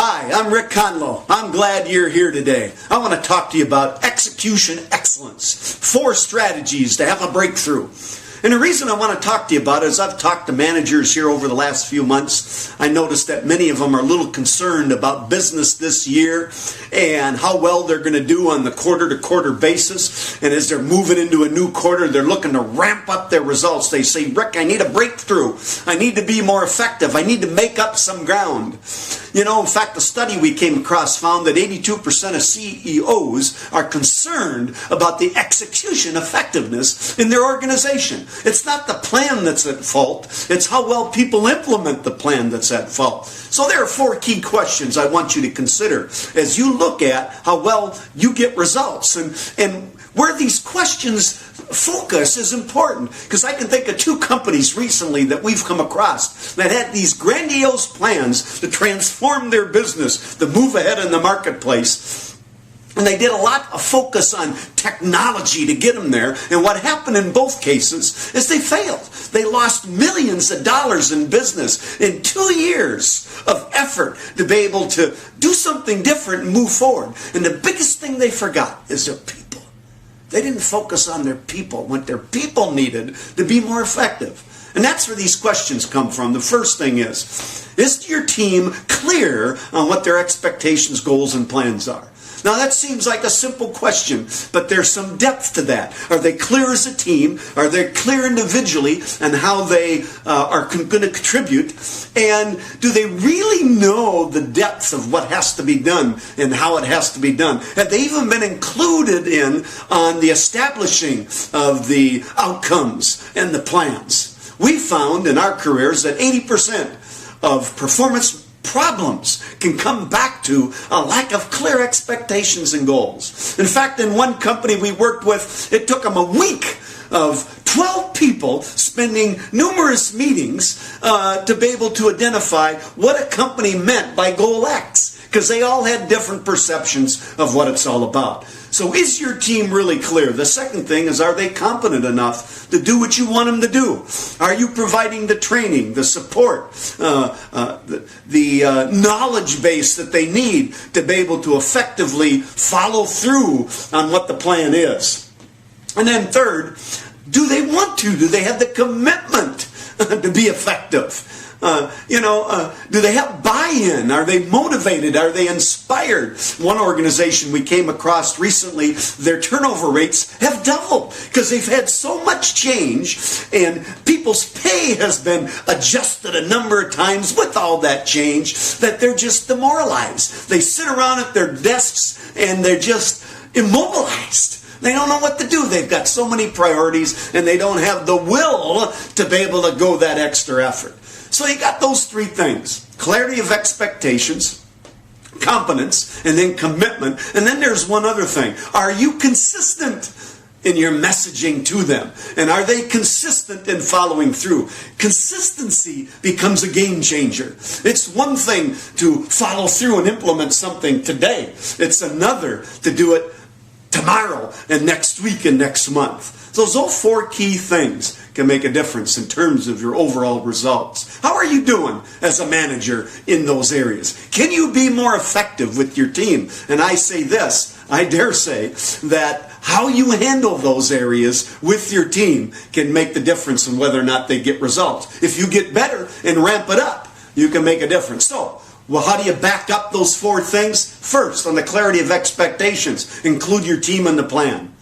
Hi, I'm Rick Conlow. I'm glad you're here today. I want to talk to you about execution excellence. 4 strategies to have a breakthrough. And the reason I want to talk to you about it is I've talked to managers here over the last few months. I noticed that many of them are a little concerned about business this year and how well they're going to do on the quarter-to-quarter basis. And as they're moving into a new quarter, they're looking to ramp up their results. They say, Rick, I need a breakthrough. I need to be more effective. I need to make up some ground. You know, in fact, the study we came across found that 82% of CEOs are concerned about the execution effectiveness in their organization. It's not the plan that's at fault. It's how well people implement the plan that's at fault. So there are 4 key questions I want you to consider as you look at how well you get results. And where these questions focus is important, because I can think of 2 companies recently that we've come across that had these grandiose plans to transform their business, to move ahead in the marketplace. And they did a lot of focus on technology to get them there. And what happened in both cases is they failed. They lost millions of dollars in business in 2 years of effort to be able to do something different and move forward. And the biggest thing they forgot is their people. They didn't focus on their people, what their people needed to be more effective. And that's where these questions come from. The first thing is your team clear on what their expectations, goals, and plans are? Now that seems like a simple question, but there's some depth to that. Are they clear as a team? Are they clear individually on how they are going to contribute? And do they really know the depth of what has to be done and how it has to be done? Have they even been included in on the establishing of the outcomes and the plans? We found in our careers that 80% of performance problems can come back to a lack of clear expectations and goals. In fact, in one company we worked with, it took them a week of 12 people spending numerous meetings to be able to identify what a company meant by goal X, because they all had different perceptions of what it's all about. So is your team really clear? The second thing is, are they competent enough to do what you want them to do? Are you providing the training, the support, the knowledge base that they need to be able to effectively follow through on what the plan is? And then third, do they want to? Do they have the commitment to be effective? Do they have buy-in? Are they motivated? Are they inspired? One organization we came across recently, their turnover rates have doubled because they've had so much change, and people's pay has been adjusted a number of times with all that change that they're just demoralized. They sit around at their desks and they're just immobilized. They don't know what to do. They've got so many priorities and they don't have the will to be able to go that extra effort. So you got those 3 things: clarity of expectations, competence, and then commitment. And then there's one other thing. Are you consistent in your messaging to them? And are they consistent in following through? Consistency becomes a game changer. It's one thing to follow through and implement something today. It's another to do it tomorrow and next week and next month. So those 4 key things can make a difference in terms of your overall results. How are you doing as a manager in those areas? Can you be more effective with your team? And I say this, I dare say that how you handle those areas with your team can make the difference in whether or not they get results. If you get better and ramp it up, you can make a difference. So, well, how do you back up those 4 things? First, on the clarity of expectations, include your team in the plan.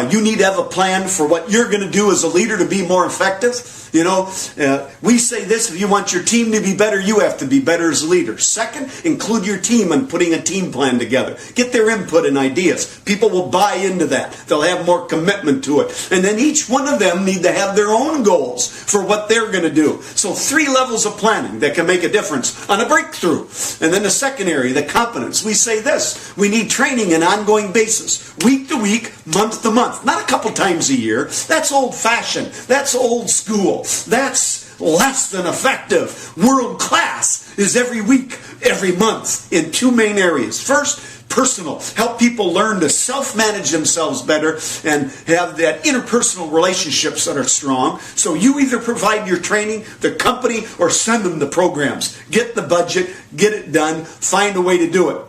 You need to have a plan for what you're going to do as a leader to be more effective. We say this: if you want your team to be better, you have to be better as a leader. Second, include your team in putting a team plan together. Get their input and ideas. People will buy into that. They'll have more commitment to it. And then each one of them need to have their own goals for what they're going to do. So 3 levels of planning that can make a difference on a breakthrough. And then the second area, the competence. We say this: we need training on an ongoing basis, week to week, month to month. Not a couple times a year. That's old-fashioned. That's old school. That's less than effective. World class is every week, every month in two main areas. First, personal. Help people learn to self-manage themselves better and have that interpersonal relationships that are strong. So you either provide your training, the company, or send them the programs. Get the budget, get it done, find a way to do it.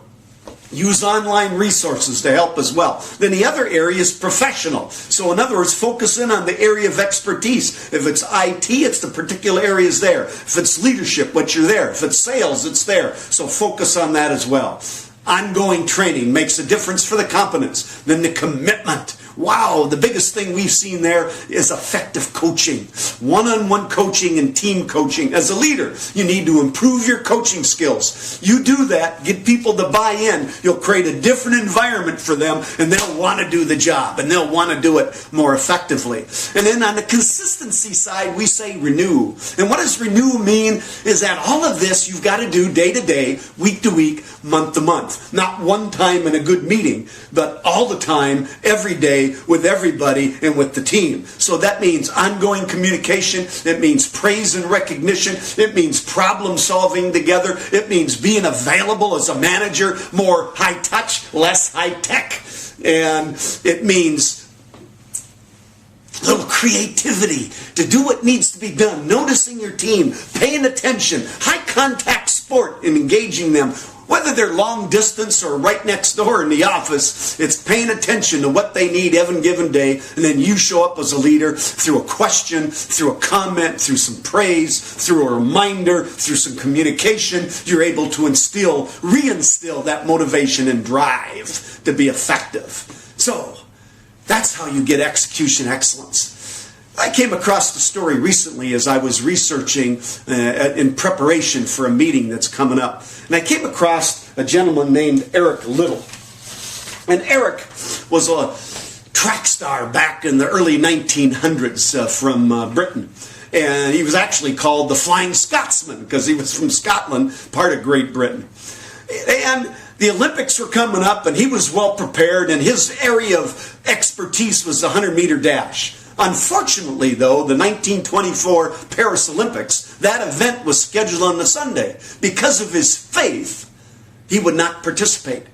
Use online resources to help as well. Then the other area is professional. So in other words, focus in on the area of expertise. If it's IT, it's the particular areas there. If it's leadership, what you're there. If it's sales, it's there. So focus on that as well. Ongoing training makes a difference for the competence. Then the commitment. Wow, the biggest thing we've seen there is effective coaching. One-on-one coaching and team coaching. As a leader, you need to improve your coaching skills. You do that, get people to buy in, you'll create a different environment for them, and they'll want to do the job, and they'll want to do it more effectively. And then on the consistency side, we say renew. And what does renew mean? Is that all of this you've got to do day to day, week to week, month to month. Not one time in a good meeting, but all the time, every day, with everybody and with the team. So that means ongoing communication. It means praise and recognition. It means problem solving together. It means being available as a manager, more high touch, less high tech. And it means a little creativity to do what needs to be done, noticing your team, paying attention, high contact sport and engaging them. Whether they're long distance or right next door in the office, it's paying attention to what they need every given day, and then you show up as a leader through a question, through a comment, through some praise, through a reminder, through some communication. You're able to reinstill that motivation and drive to be effective. So, that's how you get execution excellence. I came across the story recently as I was researching in preparation for a meeting that's coming up. And I came across a gentleman named Eric Little. And Eric was a track star back in the early 1900s from Britain. And he was actually called the Flying Scotsman because he was from Scotland, part of Great Britain. And the Olympics were coming up and he was well prepared, and his area of expertise was the 100-meter dash. Unfortunately, though, the 1924 Paris Olympics, that event was scheduled on the Sunday. Because of his faith, he would not participate.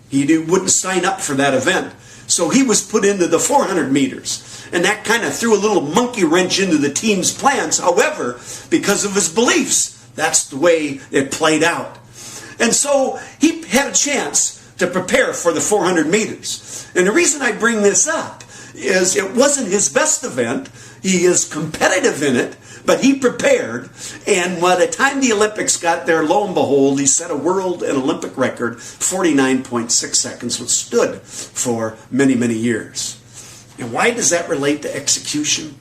He wouldn't sign up for that event. So he was put into the 400 meters. And that kind of threw a little monkey wrench into the team's plans. However, because of his beliefs, that's the way it played out. And so he had a chance to prepare for the 400 meters. And the reason I bring this up is it wasn't his best event. He is competitive in it, but he prepared. And by the time the Olympics got there, lo and behold, he set a world and Olympic record, 49.6 seconds, which stood for many, many years. And why does that relate to execution?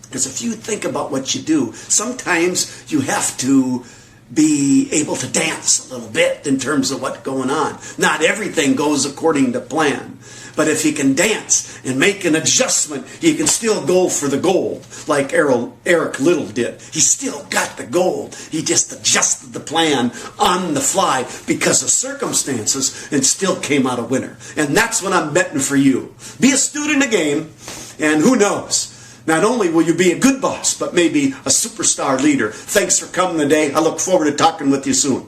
Because if you think about what you do, sometimes you have to be able to dance a little bit in terms of what's going on. Not everything goes according to plan. But if you can dance and make an adjustment, you can still go for the gold, like Eric Little did. He still got the gold. He just adjusted the plan on the fly because of circumstances and still came out a winner. And that's what I'm betting for you. Be a student of the game, and who knows? Not only will you be a good boss, but maybe a superstar leader. Thanks for coming today. I look forward to talking with you soon.